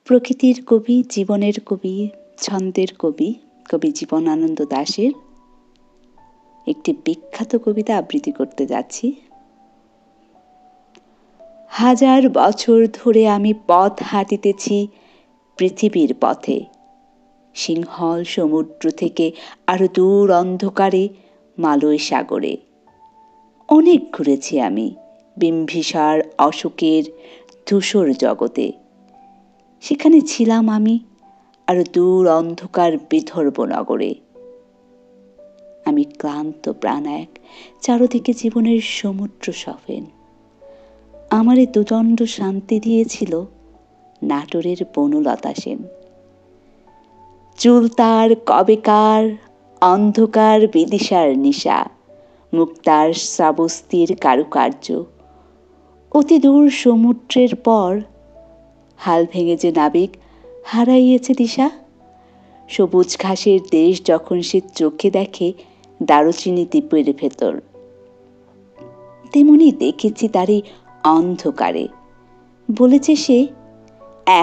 প্রকৃতির কবি, জীবনের কবি, ছন্দের কবি, কবি জীবনানন্দ দাশের একটি বিখ্যাত কবিতা আবৃত্তি করতে যাচ্ছি। হাজার বছর ধরে আমি পথ হাঁটিতেছি পৃথিবীর পথে, সিংহল সমুদ্র থেকে আরো দূর অন্ধকারে মালয় সাগরে। অনেক ঘুরেছি আমি বিম্বিসার অশোকের ধূসর জগতে, সেখানে ছিলাম আমি আরো দূর অন্ধকার বিদর্ভ নগরে। আমি ক্লান্ত প্রাণ এক, চারদিকে জীবনের সমুদ্র সফেন। আমারে দুদণ্ড শান্তি দিয়েছিল নাটোরের বনলতা সেন। চুল তার কবেকার, অন্ধকার বিদিশার নিশা, মুক্তার শ্রাবস্তির কারুকার্য। অতি দূর সমুদ্রের পর হাল ভেঙে যে নাবিক হারাইয়েছে দিশা। সবুজ ঘাসের দেশ যখন সে চোখে দেখে দারুচিনি দ্বীপের ভেতর, তেমনি দেখেছি তারে অন্ধকারে। বলেছে সে,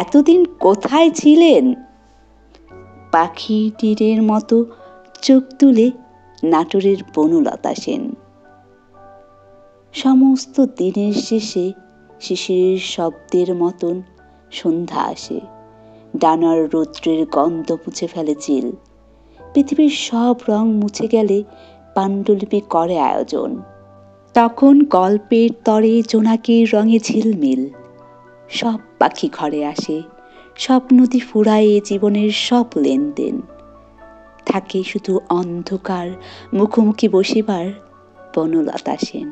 এতদিন কোথায় ছিলেন? পাখি তীরের মতো চোখ তুলে নাটোরের বনলতা সেন। সমস্ত দিনের শেষে শিশির শব্দের মতন সন্ধ্যা আসে, ডানার রৌদ্রের গন্ধ মুছে ফেলে চিল। পৃথিবীর সব রং মুছে গেলে পাণ্ডুলিপি করে আয়োজন। তখন গল্পের তরে জোনাকির রঙে ঝিলমিল। সব পাখি ঘরে আসে, সব নদী ফুরায় জীবনের সব লেনদেন। থাকে শুধু অন্ধকার মুখোমুখি বসিবার বনলতা সেন।